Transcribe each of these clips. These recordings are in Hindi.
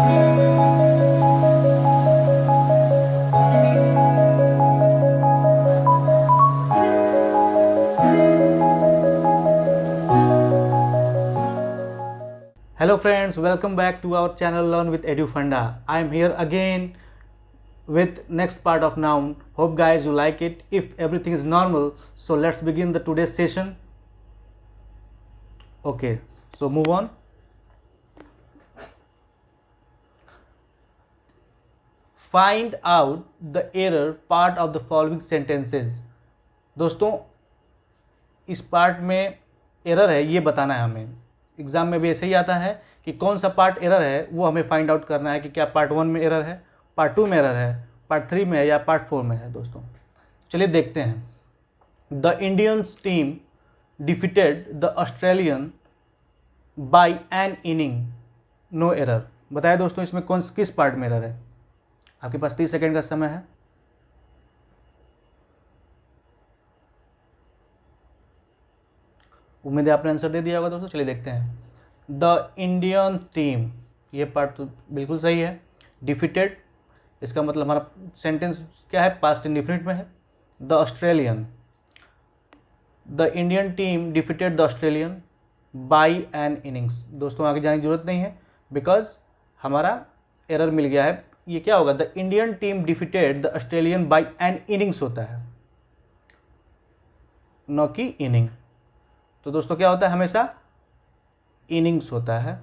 Hello friends, welcome back to our channel Learn with EduFunda. I am here again with next part of noun. Hope guys you like it. If everything is normal, so let's begin the today's session. Okay, so move on. Find out the error part of the following sentences. दोस्तों इस पार्ट में एरर है ये बताना है हमें. एग्जाम में भी ऐसे ही आता है कि कौन सा पार्ट एरर है वो हमें फाइंड आउट करना है कि क्या पार्ट 1 में एरर है, पार्ट 2 में एरर है, पार्ट 3 में है या पार्ट 4 में है. दोस्तों चलिए देखते हैं. The Indians team defeated the Australian by an inning, no error. बताया दोस्तों इसमें किस पार्ट में एरर है. आपके पास 30 सेकेंड का समय है. उम्मीद है आपने आंसर दे दिया होगा दोस्तों. चलिए देखते हैं. द इंडियन टीम, ये पार्ट तो बिल्कुल सही है. डिफीटेड, इसका मतलब हमारा सेंटेंस क्या है, पास्ट इंडेफिनिट में है. The Australian, the Indian team defeated the Australian by an innings. दोस्तों आगे जाने की जरूरत नहीं है बिकॉज हमारा एरर मिल गया है. ये क्या होगा, the Indian team defeated the Australian by an innings होता है, न कि इनिंग. तो दोस्तों क्या होता है, हमेशा इनिंग्स होता है,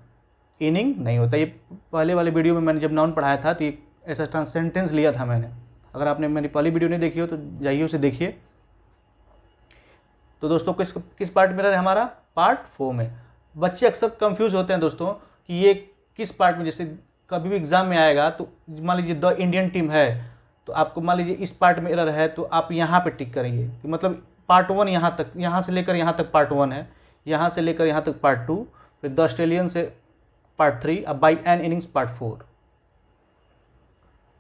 इनिंग नहीं होता. ये पहले वाले वीडियो में मैंने जब नाउन पढ़ाया था तो ये ऐसा सेंटेंस लिया था मैंने. अगर आपने मेरी पहली वीडियो नहीं देखी हो तो जाइए उसे देखिए. तो दोस्तों किस पार्ट में एरर है हमारा, पार्ट 4 में. बच्चे अक्सर कंफ्यूज होते हैं दोस्तों कि ये किस पार्ट में. जैसे कभी भी एग्जाम में आएगा तो मान लीजिए द इंडियन टीम है तो आपको मान लीजिए इस पार्ट में एरर है तो आप यहाँ पे टिक करेंगे कि मतलब पार्ट 1 यहाँ तक, यहाँ से लेकर यहाँ तक पार्ट 1 है, यहाँ से लेकर यहाँ तक पार्ट 2, फिर द ऑस्ट्रेलियन से पार्ट 3, अब by an innings part 4.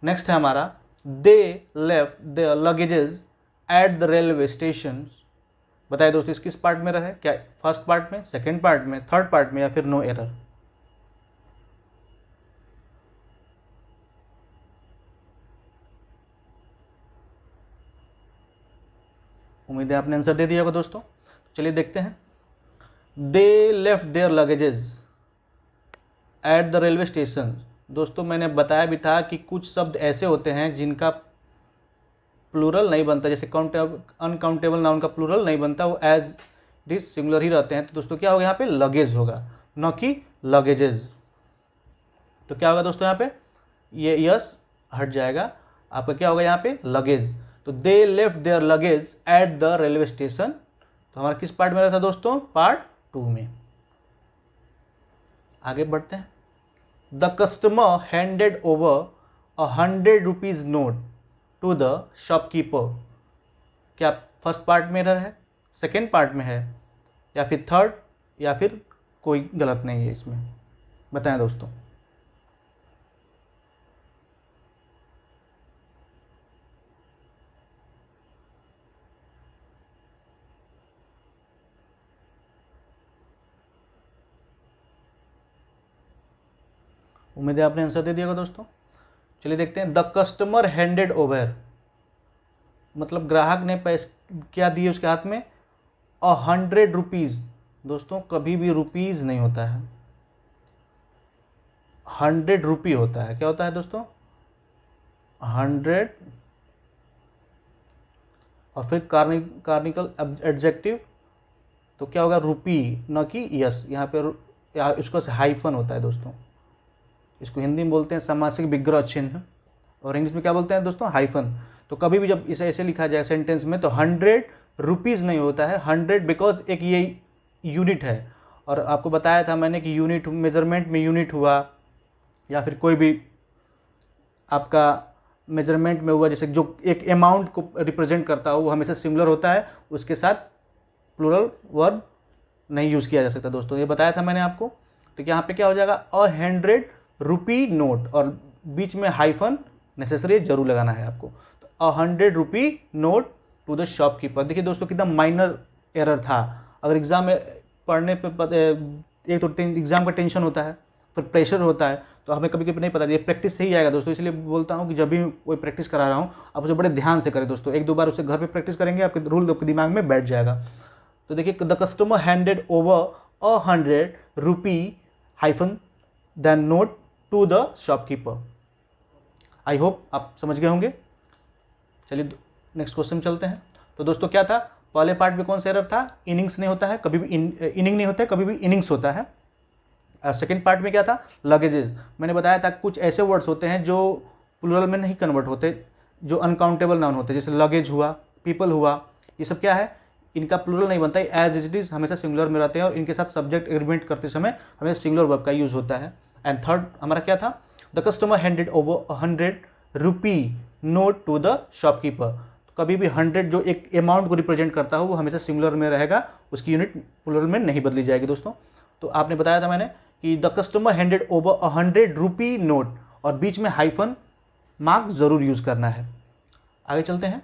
Next है हमारा they left the luggages at the railway station. बताइए दोस्तों इस किस पार्ट में रहे, क्या फर्स्ट पार्ट में, सेकेंड पार्ट में, थर्ड पार्ट में या फिर नो एरर. उम्मीद है आपने आंसर दे दिया होगा दोस्तों. चलिए देखते हैं. They left their luggages at the railway station. दोस्तों मैंने बताया भी था कि कुछ शब्द ऐसे होते हैं जिनका प्लूरल नहीं बनता. जैसे अनकाउंटेबल नाउन का प्लूरल नहीं बनता, वो एज इट इज सिंगुलर ही रहते हैं. तो दोस्तों क्या होगा, यहाँ पे लगेज होगा, न कि लगेजेस. तो क्या होगा दोस्तों, यहाँ पे ये यस हट जाएगा, आपका क्या होगा यहाँ पे लगेज. तो they left their luggage at the railway station. तो हमारा किस पार्ट में रहा था दोस्तों, पार्ट 2 में. आगे बढ़ते हैं. The customer handed over 100 rupees note to the shopkeeper. क्या फर्स्ट पार्ट में एरर है, सेकेंड पार्ट में है या फिर थर्ड, या फिर कोई गलत नहीं है इसमें, बताएं दोस्तों. उम्मीद है आपने आंसर दे दिया होगा दोस्तों. चलिए देखते हैं. द कस्टमर हैंडेड ओवर, मतलब ग्राहक ने पैसे क्या दिए उसके हाथ में, 100 रुपीज़. दोस्तों कभी भी रुपीज़ नहीं होता है, 100 रुपी होता है. क्या होता है दोस्तों, 100 और फिर कार्निकल एडजेक्टिव. तो क्या होगा, रुपी, न कि यस. यहाँ पे इसको से हाइफन होता है दोस्तों. इसको हिंदी में बोलते हैं समासिक विग्रह चिन्ह और इंग्लिश में क्या बोलते हैं दोस्तों, हाइफन. तो कभी भी जब इसे ऐसे लिखा जाए सेंटेंस में तो 100 रुपीज़ नहीं होता है, 100 बिकॉज एक ये यूनिट है. और आपको बताया था मैंने कि यूनिट मेजरमेंट में यूनिट हुआ या फिर कोई भी आपका मेजरमेंट में हुआ, जैसे जो एक अमाउंट को रिप्रेजेंट करता हो वो हमेशा सिमिलर होता है, उसके साथ प्लूरल वर्ब नहीं यूज़ किया जा सकता दोस्तों. ये बताया था मैंने आपको. तो यहाँ पे क्या हो जाएगा, 100 रुपी नोट, और बीच में हाइफन नेसेसरी जरूर लगाना है आपको. तो 100 rupee note to the shopkeeper. देखिए दोस्तों कितना माइनर एरर था. अगर एग्जाम में पढ़ने पे एक तो एग्जाम का टेंशन होता है, फिर प्रेशर होता है, तो हमें कभी कभी नहीं पता, ये प्रैक्टिस से ही आएगा दोस्तों। इसलिए बोलता हूँ कि जब भी कोई प्रैक्टिस करा रहा हूँ आप उसे बड़े ध्यान से करें दोस्तों। एक दो बार उसे घर पे प्रैक्टिस करेंगे, आपके रूल आपके दिमाग में बैठ जाएगा। तो देखिए, the customer handed over 100 rupee hyphen then note to the shopkeeper. I hope आप समझ गए होंगे। चलिए नेक्स्ट क्वेश्चन चलते हैं। तो दोस्तों क्या था, पहले पार्ट में कौन सा एरर था, इनिंग्स नहीं होता है कभी भी, इनिंग नहीं होता है कभी भी, इनिंग्स होता है। और सेकेंड पार्ट में क्या था, लगेजेस। मैंने बताया था कुछ ऐसे वर्ड्स होते हैं जो प्लूरल में नहीं कन्वर्ट होते, जो अनकाउंटेबल नाउन होते हैं, जैसे लगेज हुआ, पीपल हुआ, ये सब क्या है, इनका प्लूरल नहीं बनता है, एज इट इज हमेशा सिंगुलर में रहते हैं और इनके साथ सब्जेक्ट एग्रीमेंट करते समय हमेशा सिंगुलर वर्ब का यूज होता है। एंड थर्ड हमारा क्या था, the customer handed over 100 rupee note to the shopkeeper. कभी भी 100 जो एक अमाउंट को रिप्रेजेंट करता हो वो हमेशा सिंगुलर में रहेगा, उसकी यूनिट प्लूरल में नहीं बदली जाएगी दोस्तों। तो आपने बताया था मैंने कि the customer handed over 100 rupee note, और बीच में हाइफन मार्क जरूर यूज करना है। आगे चलते हैं।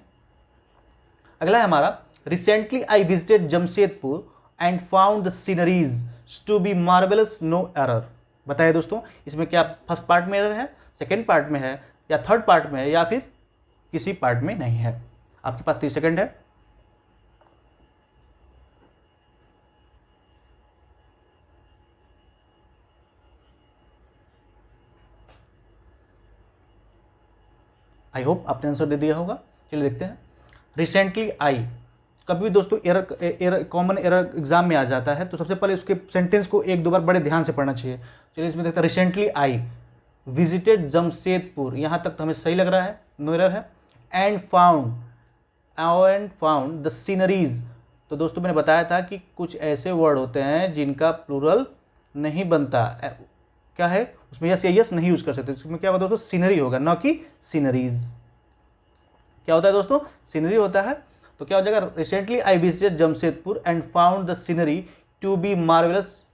अगला है हमारा, recently I visited Jamshedpur and found the sceneries to be marvellous, no error. बताइए दोस्तों, इसमें क्या फर्स्ट पार्ट में एरर है, सेकेंड पार्ट में है, या थर्ड पार्ट में है, या फिर किसी पार्ट में नहीं है। आपके पास 30 सेकेंड है। आई होप आपने आंसर दे दिया होगा। चलिए देखते हैं। रिसेंटली आई, कभी भी दोस्तों एरर कॉमन एरर एग्जाम में आ जाता है, तो सबसे पहले उसके सेंटेंस को एक दो बार बड़े ध्यान से पढ़ना चाहिए। चलिए इसमें देखते हैं, रिसेंटली आई विजिटेड जमशेदपुर, यहाँ तक तो हमें सही लग रहा है, नो एरर है। एंड फाउंड द सीनरीज, तो दोस्तों मैंने बताया था कि कुछ ऐसे वर्ड होते हैं जिनका प्लूरल नहीं बनता, क्या है उसमें, यस या यस नहीं यूज कर सकते, इसमें क्या होगा दोस्तों, सीनरी होगा, ना कि सीनरीज। क्या होता है दोस्तों, सीनरी होता है। तो क्या हो जाएगा, recently I visited Jamshedpur and found the scenery to be marvellous.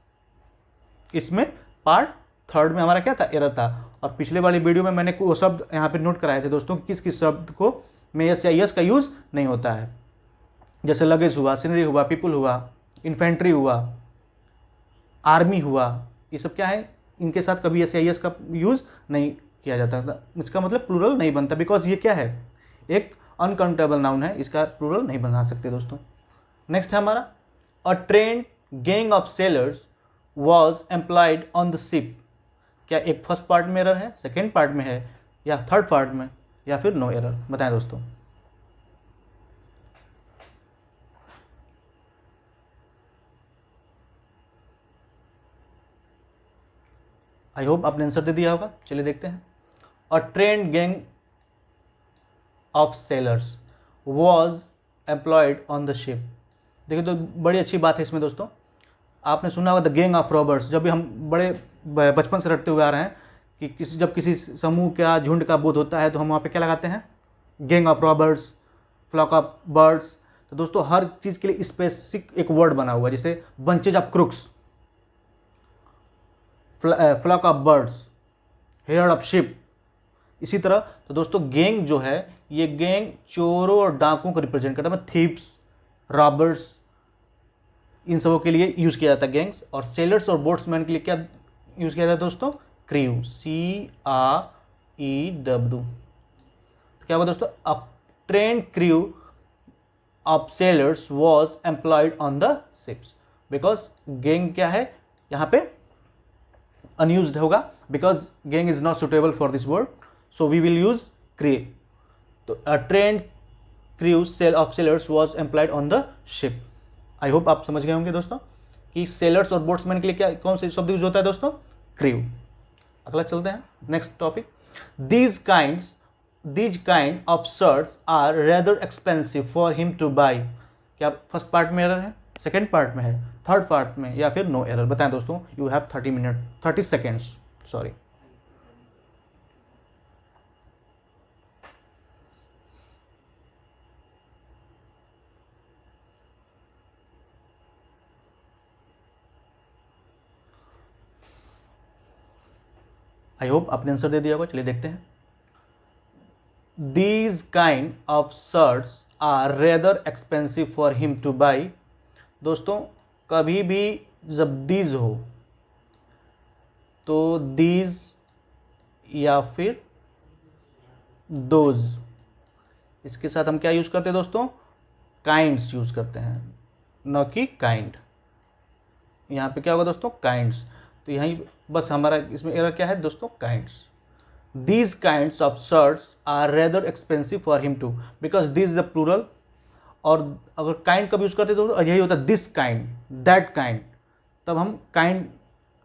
इसमें पार्ट थर्ड में हमारा क्या था, एरर था। और पिछले वाली वीडियो में मैंने वो शब्द यहाँ पे नोट कराए थे दोस्तों, किस किस शब्द को में यस या यस का यूज नहीं होता है। जैसे लगेज हुआ, सीनरी हुआ, पीपल हुआ, इन्फेंट्री हुआ, आर्मी हुआ, ये सब क्या है, इनके साथ कभी यस या यस का यूज नहीं किया जाता था। इसका मतलब प्लूरल नहीं बनता, बिकॉज ये क्या है, एक अनकाउंटेबल नाउन है, इसका प्लूरल नहीं बना सकते दोस्तों। नेक्स्ट है हमारा, अ train gang of sailors was employed on the ship. क्या एक फर्स्ट पार्ट में एरर है, सेकेंड पार्ट में है, या थर्ड पार्ट में, या फिर नो एरर, बताएं दोस्तों। आई होप आपने आंसर दे दिया होगा। चलिए देखते हैं। अ train gang of sailors was employed on the ship. देखिए तो बड़ी अच्छी बात है इसमें दोस्तों। आपने सुना होगा द गैंग ऑफ रॉबर्स, जब भी हम बड़े बचपन से रटते हुए आ रहे हैं कि जब किसी समूह का झुंड का बोध होता है तो हम वहाँ पे क्या लगाते हैं, gang of robbers, flock of birds. तो दोस्तों हर चीज़ के लिए स्पेसिफिक एक वर्ड बना हुआ है, जैसे bunches of crooks, flock of birds, hair of ship. इसी तरह तो दोस्तों गैंग जो है, ये गैंग चोरों और डाकुओं को रिप्रेजेंट करता है, थीव्स, रॉबर्स, इन सबों के लिए यूज किया जाता है गैंग्स। और सेलर्स और बोट्समैन के लिए क्या यूज किया जाता है दोस्तों, क्रू, CREW। तो क्या होगा दोस्तों, a train crew of sailors was employed on the ships. Because gang क्या है यहाँ पे अनयूज्ड होगा, because gang is not suitable for this word, so we will use crew. तो a train crew of sailors was employed on the ship. I hope आप समझ गए होंगे दोस्तों कि सेलर्स और बोट्समैन के लिए क्या कौन से शब्द यूज होता है दोस्तों, क्रू। अगला चलते हैं, next topic. These kind of shirts are rather expensive for him to buy. क्या फर्स्ट पार्ट में एरर है, सेकेंड पार्ट में है, थर्ड पार्ट में, या फिर नो एरर, बताएं दोस्तों। You have 30 seconds, sorry. I hope आपने आंसर दे दिया होगा। चलिए देखते हैं। These kind of shirts are rather expensive for him to buy. दोस्तों कभी भी जब दीज हो तो दीज या फिर दोज। इसके साथ हम क्या यूज़ करते हैं दोस्तों, काइंड्स यूज़ करते हैं, न कि काइंड। यहाँ पे क्या होगा दोस्तों, काइंड्स। तो यहीं बस हमारा इसमें एरर क्या है दोस्तों, kinds. These kinds of shirts are rather expensive for him too because this is the plural। और अगर काइंड कब यूज़ करते तो यही होता है दिस काइंड, दैट काइंड, तब हम काइंड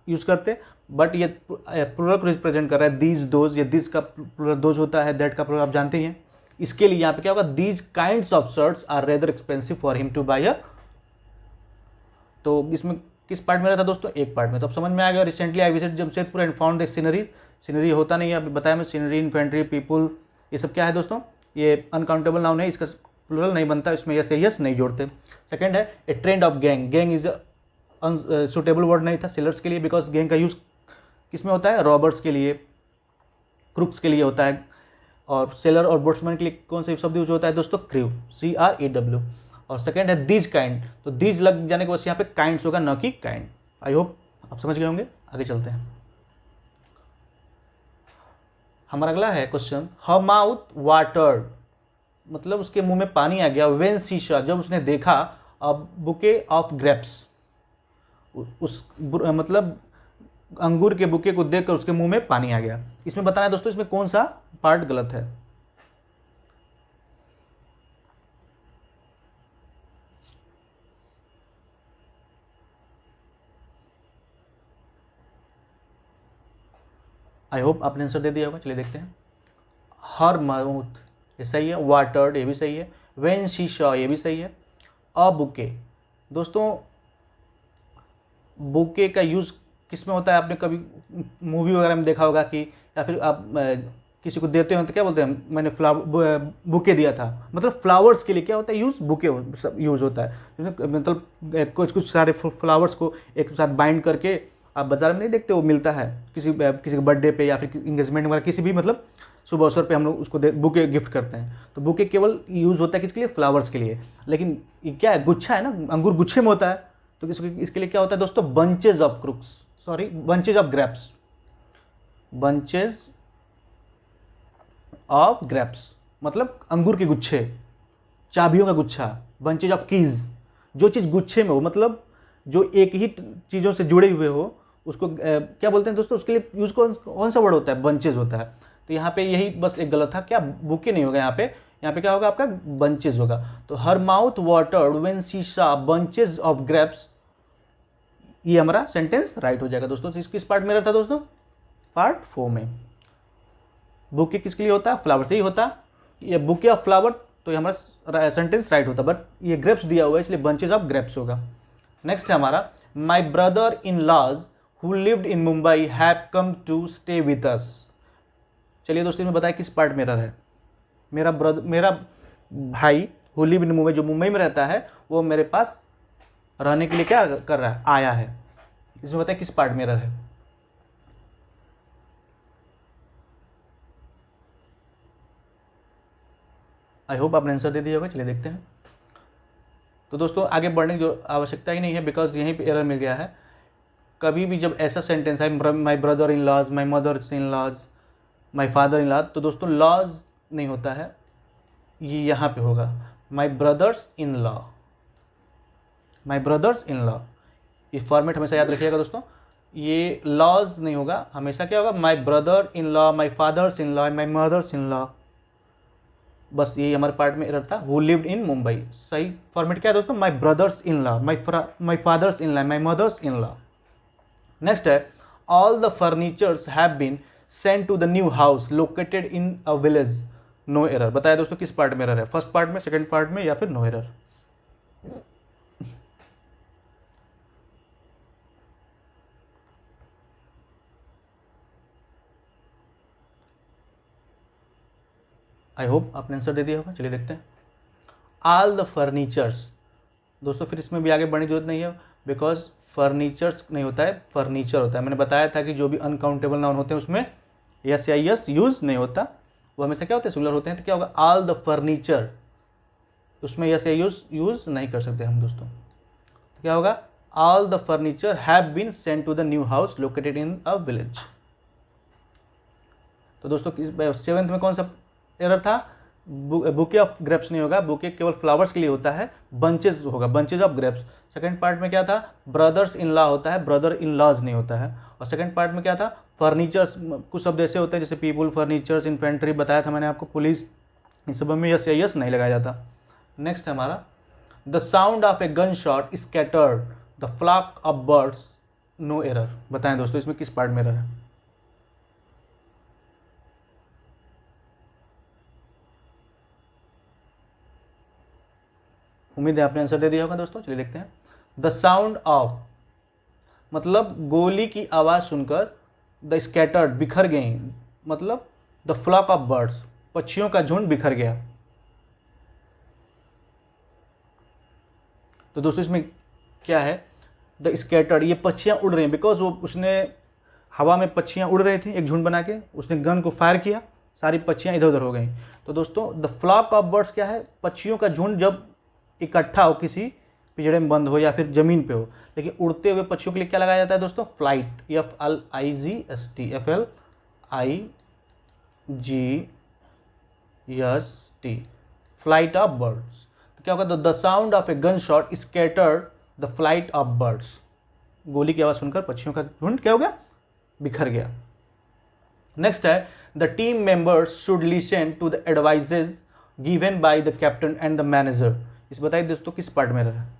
यूज़ करते। बट ये प्लूरल को रिप्रेजेंट कर रहा है, दीज दोज, या दिस का प्लूरल दोज होता है, दैट का प्लूरल आप जानते ही हैं। इसके लिए यहाँ पे क्या होगा, these kinds of shirts are rather expensive for him to buy a. तो इसमें किस पार्ट में रहा था दोस्तों, एक पार्ट में। तो अब समझ में आ गया। Recently I visit Jamshedpur and found the scenery. Scenery होता नहीं है, अभी बताया मैं, सीनरी, इन्फेंट्री, पीपुल, ये सब क्या है दोस्तों, ये अनकाउंटेबल नाउन है, इसका प्लूरल नहीं बनता, इसमें यस यस नहीं जोड़ते। सेकंड है a trend of gang. Gang is suitable word नहीं था सेलर्स के लिए, बिकॉज गैंग का यूज़ किस में होता है, रॉबर्स के लिए, क्रुक्स के लिए होता है। और सेलर और बोट्समैन के लिए कौन सा शब्द यूज होता है दोस्तों, क्रू, CREW। और सेकंड है दीज काइंड। तो दीज लग जाने के बाद यहाँ पे काइंड्स होगा, न कि काइंड। आई होप आप समझ गए होंगे। आगे चलते हैं। हमारा अगला है क्वेश्चन, हर माउथ वाटर्ड, मतलब उसके मुंह में पानी आ गया, व्हेन शी सॉ, जब उसने देखा, अ बुके ऑफ ग्रेप्स, उस मतलब अंगूर के बुके को देखकर उसके मुंह में पानी आ गया। इसमें बताना है दोस्तों, इसमें कौन सा पार्ट गलत है। आई होप आपने आंसर दे दिया होगा। चलिए देखते हैं। हर माउथ ये सही है, वाटर्ड ये भी सही है, व्हेन शी सॉ ये भी सही है, अ बुके। दोस्तों बुके का यूज़ किस में होता है, आपने कभी मूवी वगैरह में देखा होगा कि, या फिर आप किसी को देते हो तो क्या बोलते हैं, मैंने बुके दिया था, मतलब फ्लावर्स के लिए क्या होता है यूज़, बुके यूज़ होता है। मतलब कुछ कुछ सारे फ्लावर्स को एक साथ बाइंड करके आप बाजार में नहीं देखते, वो मिलता है किसी किसी के बर्थडे पे या फिर इंगेजमेंट वगैरह, किसी भी मतलब शुभ अवसर पे हम लोग उसको बुके गिफ्ट करते हैं। तो बुके केवल यूज़ होता है किसके लिए, फ्लावर्स के लिए। लेकिन ये क्या है, गुच्छा है ना, अंगूर गुच्छे में होता है। तो इसके लिए क्या होता है दोस्तों, bunches of crooks, sorry bunches of grapes, bunches of grapes मतलब अंगूर के गुच्छे, चाबियों का गुच्छा, बंचेज ऑफ कीज। जो चीज़ गुच्छे में हो, मतलब जो एक ही चीज़ों से जुड़े हुए हो, उसको क्या बोलते हैं दोस्तों, उसके लिए यूज कौन सा वर्ड होता है, बंचेज होता है। तो यहाँ पे यही बस एक गलत था, क्या बुके नहीं होगा यहाँ पे क्या होगा आपका, बंचेज होगा। तो हर mouth watered when she saw bunches of grapes, ये हमारा सेंटेंस राइट हो जाएगा दोस्तों। किस पार्ट में रहता है दोस्तों, पार्ट 4 में। बुके किसके लिए होता है, फ्लावर से ही होता है। ये बुके ऑफ फ्लावर, तो ये हमारा सेंटेंस राइट होता, बट ये ग्रेप्स दिया हुआ है इसलिए बंचेज ऑफ ग्रेप्स होगा। नेक्स्ट है हमारा, my brother in laws who lived in Mumbai have come to stay with us. चलिए दोस्तों, मैं बताया किस पार्ट में रहा है। मेरा भाई हु लिव इन मुंबई, जो मुंबई में रहता है, वो मेरे पास रहने के लिए क्या कर रहा है, आया है। इसमें बताया किस पार्ट में रहा है। आई होप आपने आंसर दे दिया होगा। चलिए देखते हैं। तो दोस्तों आगे बढ़ने की जो आवश्यकता ही नहीं है, बिकॉज यहीं पे एरर मिल गया है। कभी भी जब ऐसा सेंटेंस है, my brother in laws, my mother in laws, my father in laws, तो दोस्तों लॉज नहीं होता है, ये यहाँ पे होगा my brothers in law, my brothers in law. ये फॉर्मेट हमेशा याद रखिएगा दोस्तों, ये लॉज नहीं होगा, हमेशा क्या होगा, my brother in law, my fathers in law, my mothers in law. बस ये हमारे पार्ट में एरर था, हु लिव्ड इन मुंबई। सही फॉर्मेट क्या है दोस्तों, my brothers in law, my fathers in law, my mothers in law. Next है, all the furnitures have been sent to the new house located in a village, no error. बताया दोस्तों किस पार्ट में एरर है, फर्स्ट पार्ट में, सेकंड पार्ट में, या फिर नो एरर। आई होप आपने आंसर दे दिया होगा। चलिए देखते हैं। ऑल द फर्नीचर्स, दोस्तों फिर इसमें भी आगे बढ़ने की जरूरत नहीं है, बिकॉज फर्नीचर्स नहीं होता है, फर्नीचर होता है। मैंने बताया था कि जो भी अनकाउंटेबल नाउन होते हैं उसमें यस या यस यूज नहीं होता, वो हमेशा क्या होते हैं, सिंगुलर होते हैं। तो क्या होगा, ऑल द फर्नीचर, उसमें यस या यूज नहीं कर सकते हम दोस्तों। तो क्या होगा, all the furniture have been sent to the new house located in a village. तो दोस्तों सेवन्थ में कौन सा एरर था, बुके ऑफ ग्रेप्स नहीं होगा, बुके केवल फ्लावर्स के लिए होता है, बंचेज होगा, bunches of grapes. Second part में क्या था, ब्रदर्स इन लॉ होता है, ब्रदर इन लॉज नहीं होता है। और सेकंड पार्ट में क्या था, फर्नीचर्स, कुछ शब्द ऐसे होते हैं जैसे पीपुल, फर्नीचर्स, इन्फेंट्री बताया था मैंने आपको, पुलिस, इन सब में यस या यस नहीं लगाया जाता। नेक्स्ट है हमारा, the sound of a gun shot scattered the flock of birds, no error. बताएं दोस्तों इसमें किस पार्ट में एरर है। उम्मीद है आपने आंसर दे दिया होगा दोस्तों। चलिए देखते हैं, द साउंड ऑफ मतलब गोली की आवाज सुनकर, द स्कैटर्ड बिखर गई, मतलब द फ्लॉक ऑफ बर्ड्स पक्षियों का झुंड बिखर गया। तो दोस्तों इसमें क्या है, द स्कैटर्ड, ये पक्षियां उड़ रही हैं, बिकॉज वो उसने हवा में पक्षियां उड़ रही थी एक झुंड बना के, उसने गन को फायर किया, सारी पक्षियां इधर उधर हो गई। तो दोस्तों द फ्लॉक ऑफ बर्ड्स क्या है, पक्षियों का झुंड जब इकट्ठा हो, किसी पिंजड़े में बंद हो या फिर जमीन पे हो। लेकिन उड़ते हुए पक्षियों के लिए क्या लगाया जाता है दोस्तों, flight, FLIGST, FLIGST, flight of birds. तो क्या होगा, the sound of a gun shot scattered the flight of birds, गोली की आवाज सुनकर पक्षियों का झुंड क्या हो गया, बिखर गया। नेक्स्ट है, the team members should listen to the advices given by the captain and the manager. इस बताइए दोस्तों किस पार्ट में रहा है।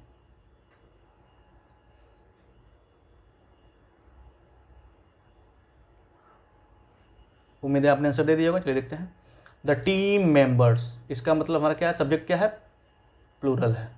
उम्मीद है आपने आंसर दे दिया होगा। चलिए देखते हैं, द टीम मेंबर्स, इसका मतलब हमारा क्या है, सब्जेक्ट क्या है, प्लूरल है।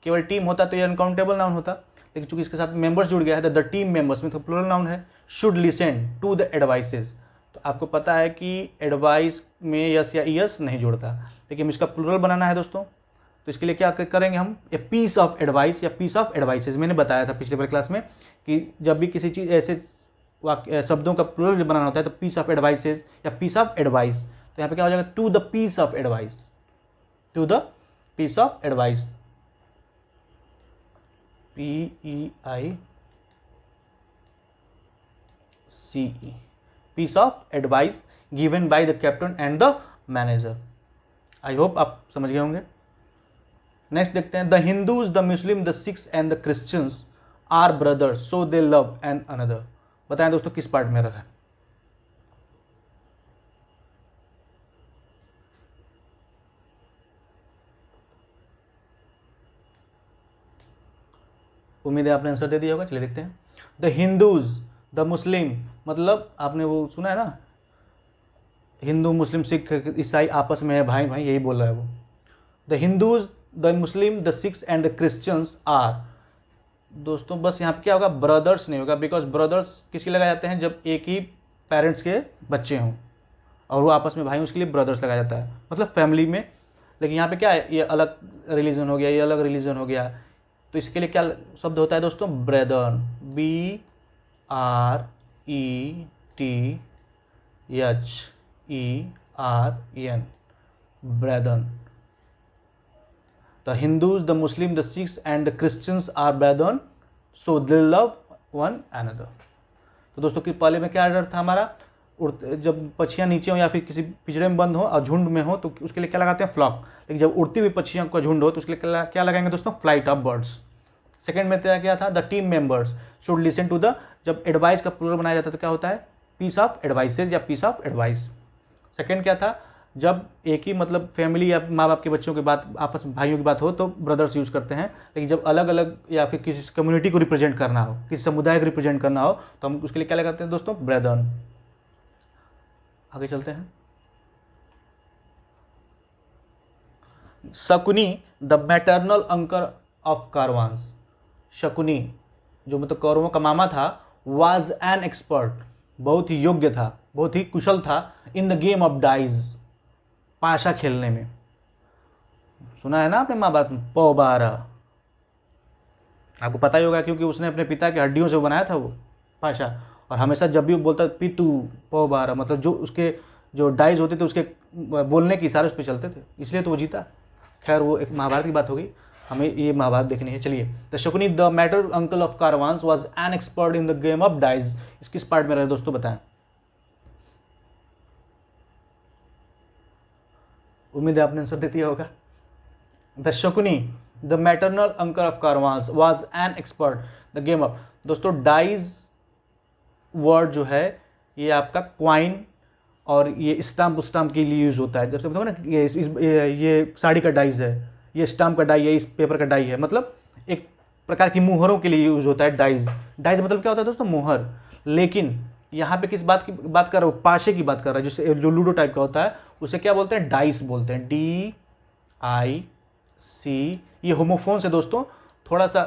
केवल टीम होता तो ये अनकाउंटेबल नाउन होता, लेकिन चूंकि इसके साथ मेंबर्स जुड़ गया है, द टीम मेंबर्स में तो प्लूरल नाउन है। Should listen to the advices, तो आपको पता है कि एडवाइस में यस या यस नहीं जुड़ता, लेकिन इसका प्लूरल बनाना है दोस्तों। तो इसके लिए क्या करेंगे हम, ए पीस ऑफ एडवाइस या पीस ऑफ एडवाइसेज। मैंने बताया था पिछले वाली क्लास में कि जब भी किसी चीज़ ऐसे वाक्य शब्दों का प्लूरल बनाना होता है तो पीस ऑफ एडवाइसेज या पीस ऑफ एडवाइस। तो यहाँ पे क्या हो जाएगा, to the piece of advice, to the piece of advice, PEICE, piece of advice given by the captain and the manager. I hope आप समझ गए होंगे। नेक्स्ट देखते हैं, the Hindus, the Muslim, the Sikhs and the Christians are brothers so they love an another. बताएं दोस्तों किस पार्ट में रहा है। उम्मीद है आपने आंसर दे दिया होगा। चलिए देखते हैं, द हिंदूज, द मुस्लिम, मतलब आपने वो सुना है ना, हिंदू मुस्लिम सिख ईसाई आपस में है, भाई भाई, यही बोल रहा है वो। The Hindus, the Muslim, the Sikhs and the Christians are, दोस्तों बस यहाँ पे क्या होगा, ब्रदर्स नहीं होगा, बिकॉज ब्रदर्स किसके लगाए जाते हैं, जब एक ही पेरेंट्स के बच्चे हों और वो आपस में भाई, उसके लिए ब्रदर्स लगाया जाता है, मतलब फैमिली में। लेकिन यहाँ पे क्या है, ये अलग रिलीजन हो गया, ये अलग रिलीजन हो गया, तो इसके लिए क्या शब्द होता है दोस्तों, ब्रेदर्न, BRETHERN, ब्रेदर्न। The Hindus, the Muslims, the Sikhs and the Christians are brethren, so they love one another। तो दोस्तों कि पहले में क्या डर था हमारा, जब पक्षियाँ नीचे हो या फिर किसी पिंजरे में बंद हो और झुंड में हो तो उसके लिए क्या लगाते हैं, फ्लॉक। लेकिन जब उड़ती हुई पक्षियों का झुंड हो तो उसके लिए क्या लगाएंगे दोस्तों, फ्लाइट ऑफ बर्ड्स। सेकंड में क्या था, the team members should listen to the, जब एडवाइस का प्लूरल बनाया जाता है तो क्या होता है, पीस ऑफ एडवाइसेज या पीस ऑफ एडवाइस। सेकंड क्या था, जब एक ही मतलब फैमिली या माँ बाप के बच्चों की बात, आपस में भाइयों की बात हो तो ब्रदर्स यूज़ करते हैं। लेकिन जब अलग अलग या फिर किसी कम्युनिटी को रिप्रेजेंट करना हो, किसी समुदाय को रिप्रेजेंट करना हो तो हम उसके लिए क्या लगाते हैं दोस्तों, ब्रेदर्न। आगे चलते हैं, Shakuni, the maternal uncle of कारवांस। Shakuni जो मतलब कौरवों का मामा था, वाज एन एक्सपर्ट, बहुत ही योग्य था, बहुत ही कुशल था, in the game of dice, पाशा खेलने में। सुना है ना आपने महाभारत में, पौबारा, आपको पता ही होगा क्योंकि उसने अपने पिता की हड्डियों से बनाया था वो पाशा। और हमेशा जब भी वो बोलता पितू पौबारा, मतलब जो उसके जो डाइज होते थे उसके बोलने के इशारे उस पर चलते थे, इसलिए तो वो जीता। खैर वो एक महाभारत की बात हो गई, हमें ये महाभारत देखनी है। चलिए, the Shakuni, the maternal uncle of Kauravas was an expert in the game of dice, इस किस पार्ट में रहे दोस्तों बताएं। उम्मीद है आपने आंसर दे दिया होगा। The Shakuni the maternal uncle of Kauravas was an expert the game of. दोस्तों डाइज वर्ड जो है ये आपका क्वाइन और ये स्टाम्प स्टाम्प के लिए यूज़ होता है। जब समझो ना ये साड़ी का डाइज है, ये स्टाम्प का डाई है, इस पेपर का डाई है, मतलब एक प्रकार की मुहरों के लिए यूज़ होता है डाइज। डाइज मतलब क्या होता है दोस्तों? मुहर। लेकिन यहाँ पे किस बात की बात कर रहा हूँ? पाशे की बात कर रहा है, जिससे जो लूडो टाइप का होता है उसे क्या बोलते हैं? डाइस बोलते हैं, DIC। ये होमोफोन्स है दोस्तों, थोड़ा सा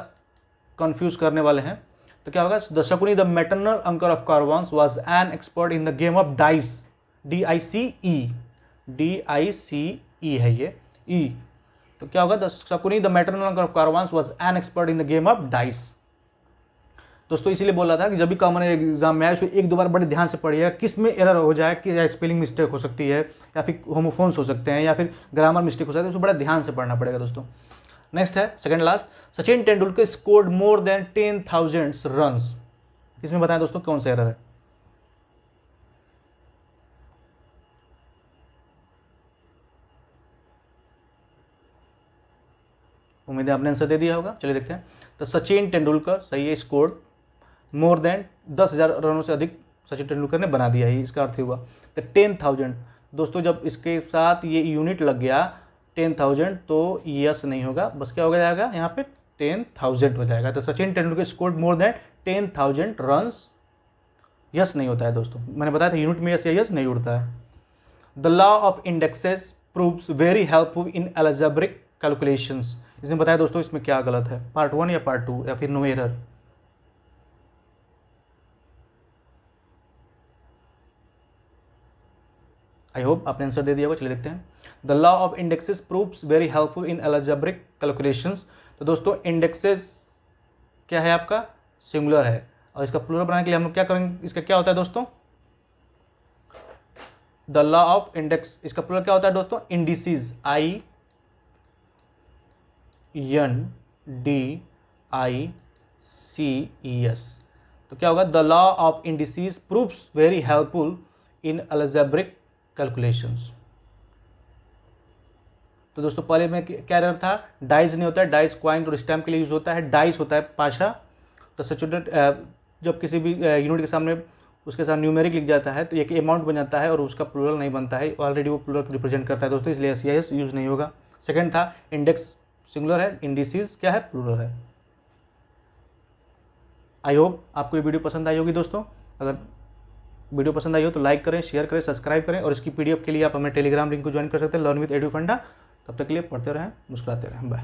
कंफ्यूज करने वाले हैं। तो क्या होगा? The Shakuni the maternal uncle of Kauravas was an expert in the game of dice. DICE है ये ई। तो क्या होगा? The Shakuni the maternal uncle of Kauravas was an expert in the game of dice. दोस्तों इसीलिए बोला था कि जब भी कॉमन एग्जाम में आए तो एक दो बार बड़े ध्यान से पढ़िएगा, किस में एरर हो जाए कि या स्पेलिंग मिस्टेक हो सकती है या फिर होमोफोन्स हो सकते हैं या फिर ग्रामर मिस्टेक हो सकता है, उसको बड़ा ध्यान से पढ़ना पड़ेगा दोस्तों। नेक्स्ट है second last, Sachin Tendulkar scored more than 10,000 runs. इसमें बताएं दोस्तों कौन सा एरर है? उम्मीद है आपने आंसर दे दिया होगा। चलिए देखते हैं। तो सचिन तेंदुलकर सही है, स्कोर्ड मोर देन 10,000 रनों से अधिक सचिन तेंदुलकर ने बना दिया है, इसका अर्थ हुआ। तो 10,000 दोस्तों जब इसके साथ ये यूनिट लग गया 10,000 तो यस नहीं होगा, बस क्या हो जाएगा यहाँ पे 10,000 हो जाएगा। तो Sachin Tendulkar scored more than 10,000 runs, yes नहीं होता है दोस्तों। मैंने बताया था यूनिट में यस या यस नहीं उड़ता है। The law of indexes proves very helpful in algebraic calculations. इसमें बताया दोस्तों इसमें क्या गलत है, पार्ट 1 या पार्ट 2 या फिर नो एरर? आई होप आपने आंसर दे दिया होगा। चलिए देखते हैं। The law of indexes proves very helpful in algebraic calculations. तो दोस्तों इंडेक्सेस क्या है आपका? सिंगुलर है, और इसका प्लूरल बनाने के लिए हम लोग क्या करेंगे? इसका क्या होता है दोस्तों? द लॉ ऑफ इंडेक्स, इसका प्लूरल क्या होता है दोस्तों? Indices, INDICES। तो क्या होगा? The law of indices proves very helpful in algebraic calculations. तो दोस्तों पहले में क्या एरर था? डाइस नहीं होता है, डाइस क्वाइन और स्टैम्प के लिए यूज होता है, डाइस होता है पाशा। तो सचुडेंट जब किसी भी यूनिट के सामने उसके साथ न्यूमेरिक लिख जाता है तो एक अमाउंट बन जाता है और उसका प्लूरल नहीं बनता है, ऑलरेडी वो प्लूरल रिप्रेजेंट करता है दोस्तों, इसलिए SES यूज नहीं होगा। सेकंड था इंडेक्स सिंगुलर है, इंडिसीज क्या है? प्लूरल है। आई होप आपको ये वीडियो पसंद आई होगी दोस्तों। अगर वीडियो पसंद आई हो तो लाइक करें, शेयर करें, सब्सक्राइब करें, और इसकी PDF के लिए आप हमें टेलीग्राम लिंक को ज्वाइन कर सकते हैं, लर्न विद एडुफंडा। तब तक के लिए पढ़ते रहें, मुस्कुराते रहें, बाय।